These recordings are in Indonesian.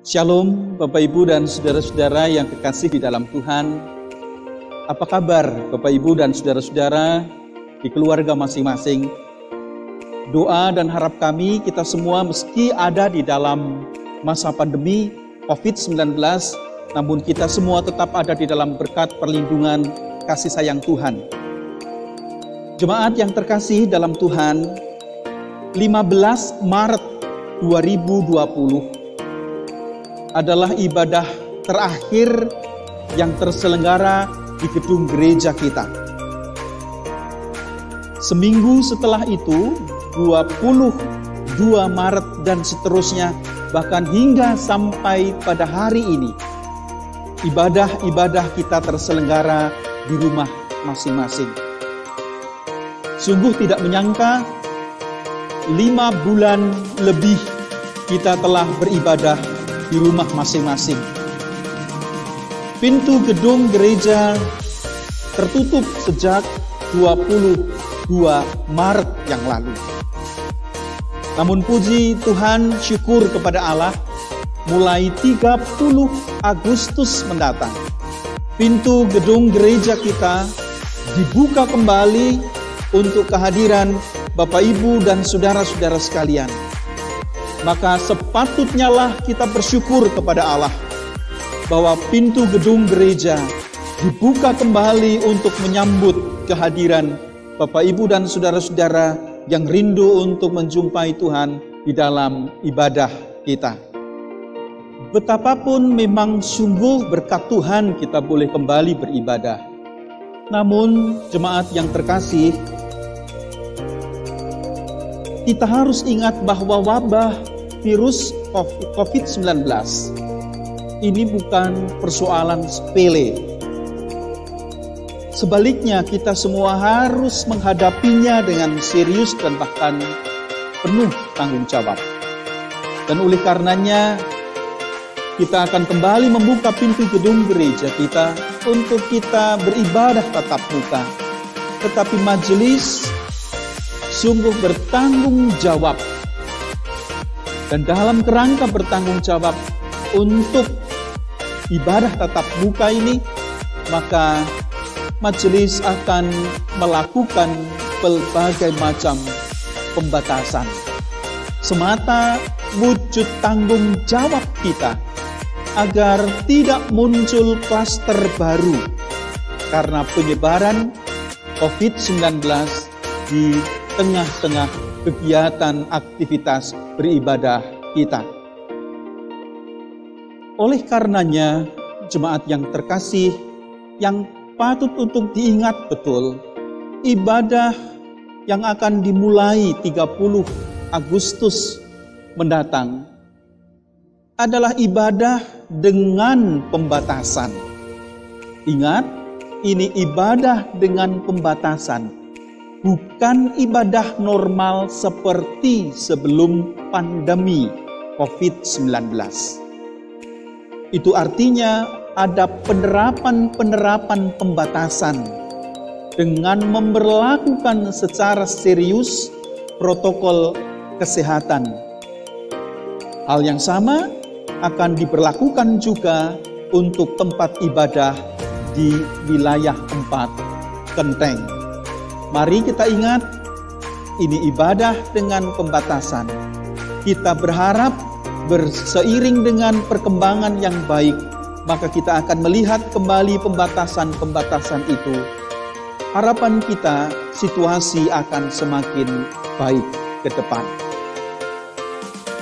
Shalom Bapak Ibu dan saudara-saudara yang kekasih di dalam Tuhan. Apa kabar Bapak Ibu dan saudara-saudara di keluarga masing-masing? Doa dan harap kami kita semua meski ada di dalam masa pandemi COVID-19, namun kita semua tetap ada di dalam berkat perlindungan kasih sayang Tuhan. Jemaat yang terkasih dalam Tuhan, 15 Maret 2020 adalah ibadah terakhir yang terselenggara di gedung gereja kita. Seminggu setelah itu, 22 Maret dan seterusnya, bahkan hingga sampai pada hari ini, ibadah-ibadah kita terselenggara di rumah masing-masing. Sungguh tidak menyangka, 5 bulan lebih kita telah beribadah di rumah masing-masing. Pintu gedung gereja tertutup sejak 22 Maret yang lalu. Namun puji Tuhan, syukur kepada Allah, mulai 30 Agustus mendatang, pintu gedung gereja kita dibuka kembali untuk kehadiran Bapak Ibu dan saudara-saudara sekalian. Maka sepatutnya lah kita bersyukur kepada Allah bahwa pintu gedung gereja dibuka kembali untuk menyambut kehadiran Bapak Ibu dan saudara-saudara yang rindu untuk menjumpai Tuhan di dalam ibadah kita. Betapapun memang sungguh berkat Tuhan kita boleh kembali beribadah. Namun jemaat yang terkasih, kita harus ingat bahwa wabah virus COVID-19 ini bukan persoalan sepele. Sebaliknya, kita semua harus menghadapinya dengan serius dan bahkan penuh tanggung jawab. Dan oleh karenanya, kita akan kembali membuka pintu gedung gereja kita untuk kita beribadah tatap muka. Tetapi majelis sungguh bertanggung jawab. Dan dalam kerangka bertanggung jawab untuk ibadah tatap muka ini, maka majelis akan melakukan berbagai macam pembatasan. Semata wujud tanggung jawab kita agar tidak muncul klaster baru karena penyebaran COVID-19 di tengah-tengah kegiatan aktivitas beribadah kita. Oleh karenanya, jemaat yang terkasih, yang patut untuk diingat betul, ibadah yang akan dimulai 30 Agustus mendatang adalah ibadah dengan pembatasan. Ingat, ini ibadah dengan pembatasan. Bukan ibadah normal seperti sebelum pandemi COVID-19. Itu artinya ada penerapan pembatasan dengan memberlakukan secara serius protokol kesehatan. Hal yang sama akan diberlakukan juga untuk tempat ibadah di wilayah 4 Kelenteng. Mari kita ingat, ini ibadah dengan pembatasan. Kita berharap berseiring dengan perkembangan yang baik, maka kita akan melihat kembali pembatasan-pembatasan itu. Harapan kita, situasi akan semakin baik ke depan.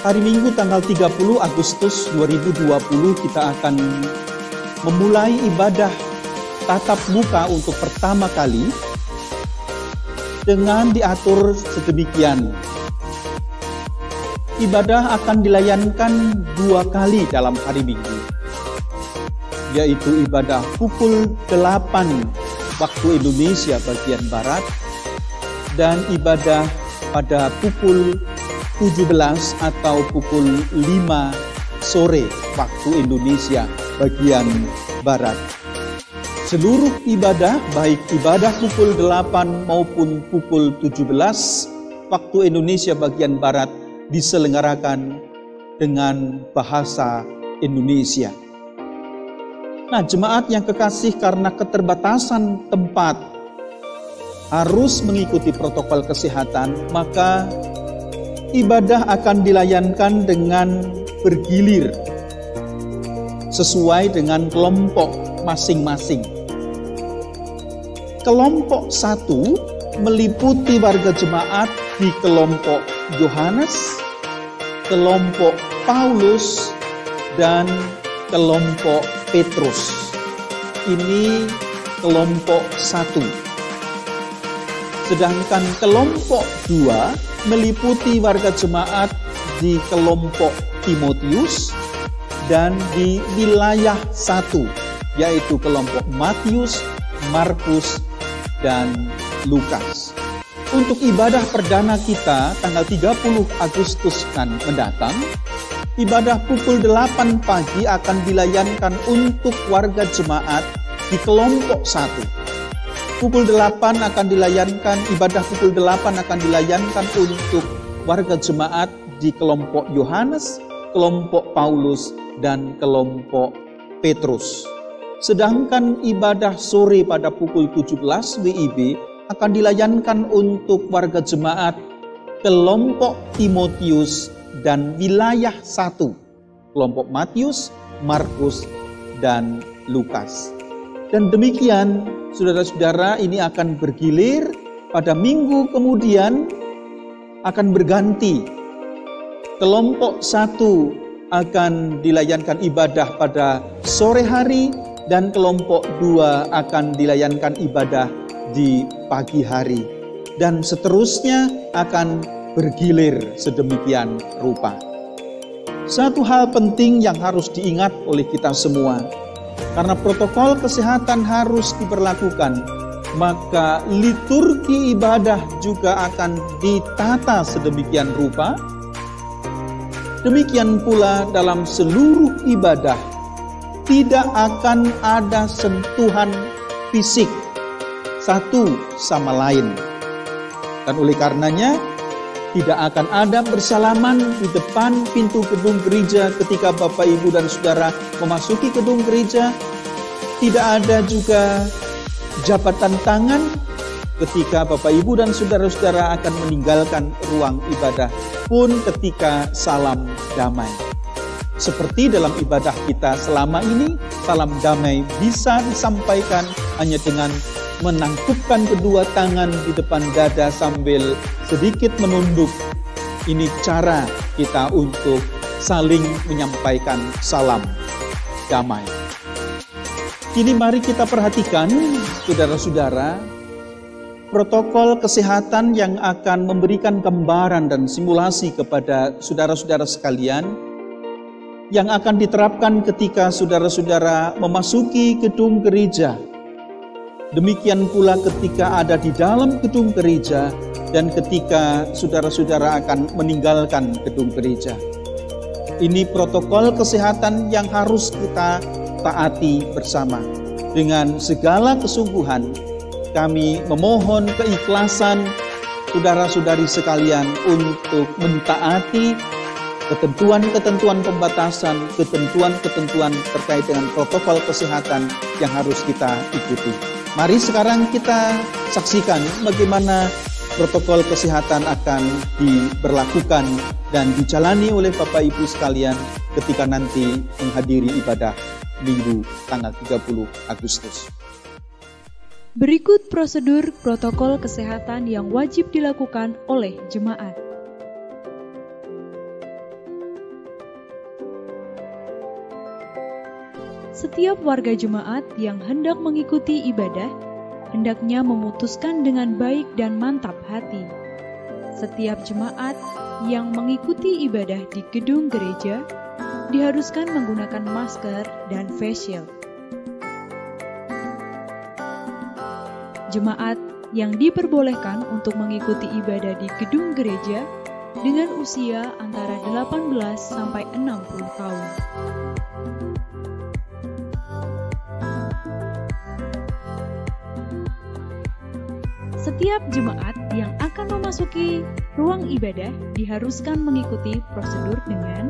Hari Minggu tanggal 30 Agustus 2020 kita akan memulai ibadah tatap muka untuk pertama kali dengan diatur sedemikian. Ibadah akan dilayankan 2 kali dalam hari Minggu, yaitu ibadah pukul 8 waktu Indonesia bagian Barat dan ibadah pada pukul 17 atau pukul 5 sore waktu Indonesia bagian Barat. Seluruh ibadah, baik ibadah pukul 8 maupun pukul 17 waktu Indonesia bagian Barat, diselenggarakan dengan bahasa Indonesia. Nah, jemaat yang kekasih, karena keterbatasan tempat harus mengikuti protokol kesehatan, maka ibadah akan dilayankan dengan bergilir sesuai dengan kelompok masing-masing. Kelompok 1 meliputi warga jemaat di kelompok Yohanes, kelompok Paulus, dan kelompok Petrus. Ini kelompok 1. Sedangkan kelompok 2 meliputi warga jemaat di kelompok Timotius dan di wilayah 1, yaitu kelompok Matius, Markus, dan Lukas. Untuk ibadah perdana kita tanggal 30 Agustus mendatang, ibadah pukul 8 pagi akan dilayankan untuk warga jemaat di kelompok 1. Pukul 8 akan dilayankan, ibadah pukul 8 akan dilayankan untuk warga jemaat di kelompok Yohanes, kelompok Paulus, dan kelompok Petrus. Sedangkan ibadah sore pada pukul 17 WIB akan dilayankan untuk warga jemaat kelompok Timotius dan wilayah 1, kelompok Matius, Markus, dan Lukas. Dan demikian, saudara-saudara, ini akan bergilir. Pada minggu kemudian akan berganti. Kelompok 1 akan dilayankan ibadah pada sore hari, dan kelompok 2 akan dilayankan ibadah di pagi hari. Dan seterusnya akan bergilir sedemikian rupa. Satu hal penting yang harus diingat oleh kita semua, karena protokol kesehatan harus diberlakukan, maka liturgi ibadah juga akan ditata sedemikian rupa. Demikian pula dalam seluruh ibadah, tidak akan ada sentuhan fisik satu sama lain. Dan oleh karenanya, tidak akan ada bersalaman di depan pintu gedung gereja ketika Bapak, Ibu, dan Saudara memasuki gedung gereja. Tidak ada juga jabatan tangan ketika Bapak, Ibu, dan Saudara-saudara akan meninggalkan ruang ibadah, pun ketika salam damai. Seperti dalam ibadah kita selama ini, salam damai bisa disampaikan hanya dengan menangkupkan kedua tangan di depan dada sambil sedikit menunduk. Ini cara kita untuk saling menyampaikan salam damai. Kini mari kita perhatikan, saudara-saudara, protokol kesehatan yang akan memberikan gambaran dan simulasi kepada saudara-saudara sekalian yang akan diterapkan ketika saudara-saudara memasuki gedung gereja. Demikian pula ketika ada di dalam gedung gereja dan ketika saudara-saudara akan meninggalkan gedung gereja. Ini protokol kesehatan yang harus kita taati bersama. Dengan segala kesungguhan, kami memohon keikhlasan saudara-saudari sekalian untuk mentaati ketentuan-ketentuan pembatasan, ketentuan-ketentuan terkait dengan protokol kesehatan yang harus kita ikuti. Mari sekarang kita saksikan bagaimana protokol kesehatan akan diberlakukan dan dijalani oleh Bapak Ibu sekalian ketika nanti menghadiri ibadah Minggu tanggal 30 Agustus. Berikut prosedur protokol kesehatan yang wajib dilakukan oleh jemaat. Setiap warga jemaat yang hendak mengikuti ibadah, hendaknya memutuskan dengan baik dan mantap hati. Setiap jemaat yang mengikuti ibadah di gedung gereja, diharuskan menggunakan masker dan face shield. Jemaat yang diperbolehkan untuk mengikuti ibadah di gedung gereja dengan usia antara 18 sampai 60 tahun. Setiap jemaat yang akan memasuki ruang ibadah diharuskan mengikuti prosedur dengan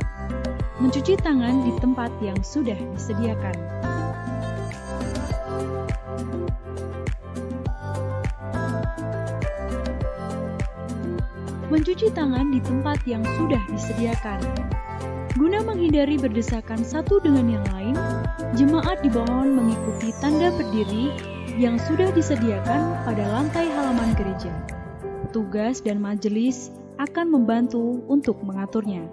mencuci tangan di tempat yang sudah disediakan. Mencuci tangan di tempat yang sudah disediakan. Guna menghindari berdesakan satu dengan yang lain, jemaat dimohon mengikuti tanda berdiri yang sudah disediakan pada lantai halaman gereja. Petugas dan majelis akan membantu untuk mengaturnya.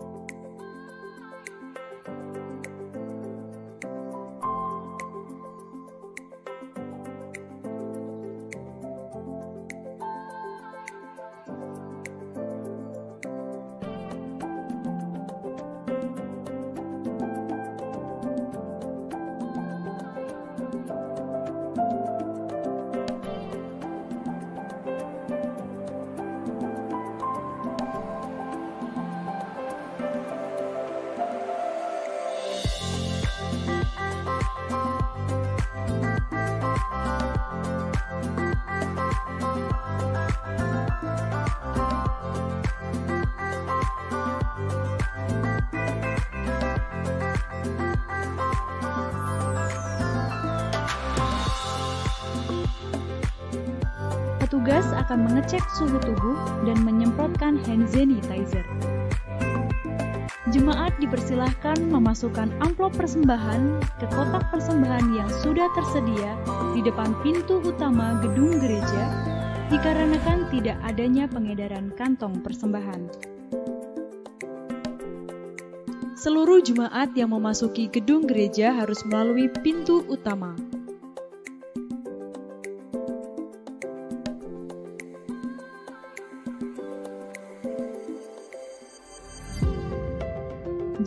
Petugas akan mengecek suhu tubuh dan menyemprotkan hand sanitizer. Jemaat dipersilahkan memasukkan amplop persembahan ke kotak persembahan yang sudah tersedia di depan pintu utama gedung gereja, dikarenakan tidak adanya pengedaran kantong persembahan. Seluruh jemaat yang memasuki gedung gereja harus melalui pintu utama.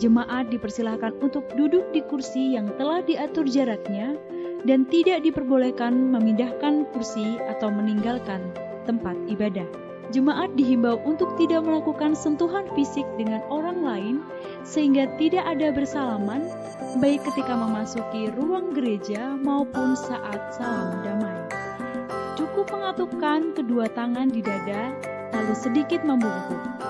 Jemaat dipersilahkan untuk duduk di kursi yang telah diatur jaraknya dan tidak diperbolehkan memindahkan kursi atau meninggalkan tempat ibadah. Jemaat dihimbau untuk tidak melakukan sentuhan fisik dengan orang lain sehingga tidak ada bersalaman baik ketika memasuki ruang gereja maupun saat salam damai. Cukup mengatupkan kedua tangan di dada lalu sedikit membungkuk.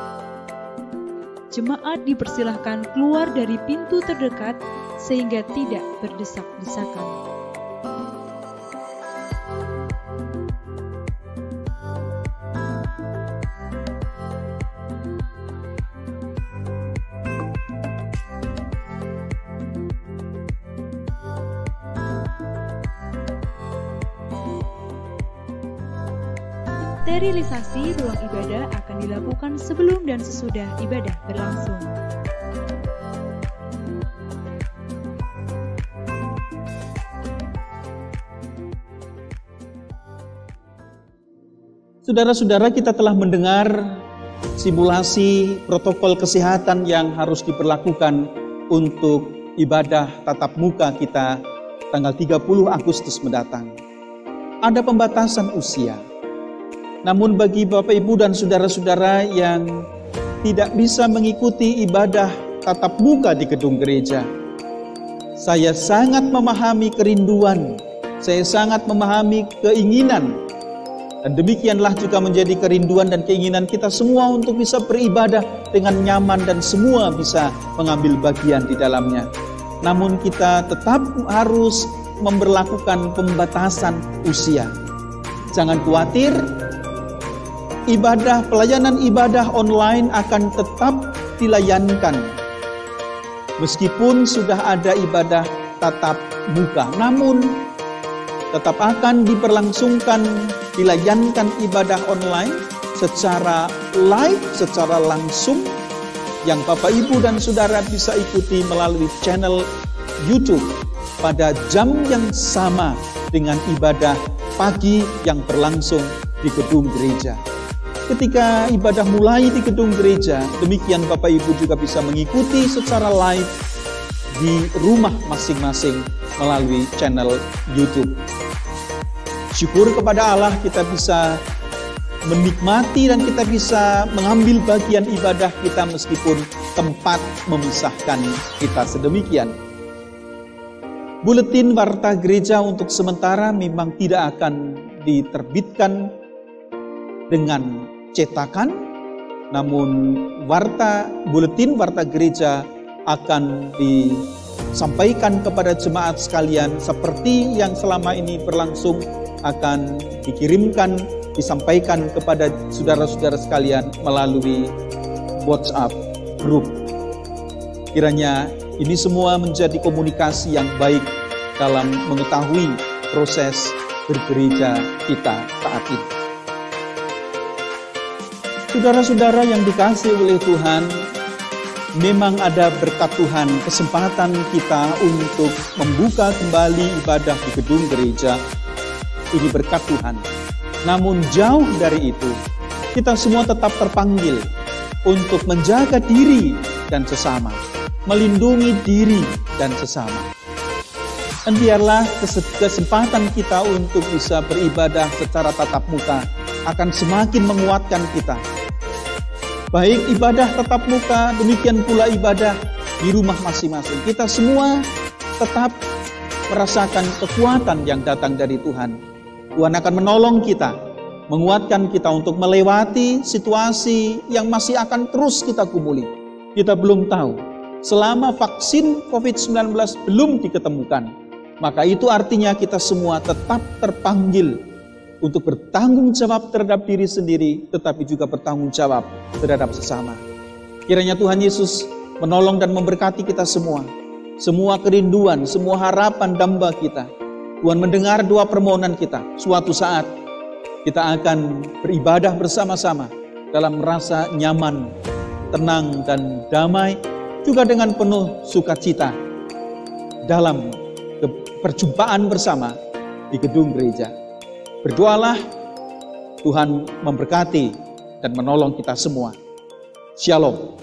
Jemaat dipersilahkan keluar dari pintu terdekat sehingga tidak berdesak-desakan. Sterilisasi ruang ibadah akan dilakukan sebelum dan sesudah ibadah berlangsung. Saudara-saudara, kita telah mendengar simulasi protokol kesehatan yang harus diberlakukan untuk ibadah tatap muka kita tanggal 30 Agustus mendatang. Ada pembatasan usia. Namun bagi Bapak Ibu dan saudara-saudara yang tidak bisa mengikuti ibadah tatap muka di gedung gereja, saya sangat memahami kerinduan, saya sangat memahami keinginan, dan demikianlah juga menjadi kerinduan dan keinginan kita semua untuk bisa beribadah dengan nyaman dan semua bisa mengambil bagian di dalamnya. Namun kita tetap harus memberlakukan pembatasan usia. Jangan khawatir, pelayanan ibadah online akan tetap dilayankan. Meskipun sudah ada ibadah tatap muka, namun tetap akan diberlangsungkan, dilayankan ibadah online secara live, secara langsung, yang Bapak Ibu dan Saudara bisa ikuti melalui channel YouTube pada jam yang sama dengan ibadah pagi yang berlangsung di gedung gereja. Ketika ibadah mulai di gedung gereja, demikian Bapak Ibu juga bisa mengikuti secara live di rumah masing-masing melalui channel YouTube. Syukur kepada Allah kita bisa menikmati dan kita bisa mengambil bagian ibadah kita meskipun tempat memisahkan kita sedemikian. Buletin warta gereja untuk sementara memang tidak akan diterbitkan dengan cetakan, namun buletin warta gereja akan disampaikan kepada jemaat sekalian seperti yang selama ini berlangsung, akan dikirimkan, disampaikan kepada saudara-saudara sekalian melalui WhatsApp group. Kiranya ini semua menjadi komunikasi yang baik dalam mengetahui proses bergereja kita saat ini. Saudara-saudara yang dikasihi oleh Tuhan, memang ada berkat Tuhan, kesempatan kita untuk membuka kembali ibadah di gedung gereja. Ini berkat Tuhan. Namun jauh dari itu, kita semua tetap terpanggil untuk menjaga diri dan sesama, melindungi diri dan sesama. Dan biarlah kesempatan kita untuk bisa beribadah secara tatap muka akan semakin menguatkan kita. Baik ibadah tatap muka, demikian pula ibadah di rumah masing-masing. Kita semua tetap merasakan kekuatan yang datang dari Tuhan. Tuhan akan menolong kita, menguatkan kita untuk melewati situasi yang masih akan terus kita gumuli. Kita belum tahu, selama vaksin COVID-19 belum diketemukan, maka itu artinya kita semua tetap terpanggil untuk bertanggung jawab terhadap diri sendiri, tetapi juga bertanggung jawab terhadap sesama. Kiranya Tuhan Yesus menolong dan memberkati kita semua. Semua kerinduan, semua harapan damba kita. Tuhan mendengar doa permohonan kita. Suatu saat kita akan beribadah bersama-sama dalam rasa nyaman, tenang dan damai, juga dengan penuh sukacita dalam perjumpaan bersama di gedung gereja. Berdoalah, Tuhan memberkati dan menolong kita semua. Shalom.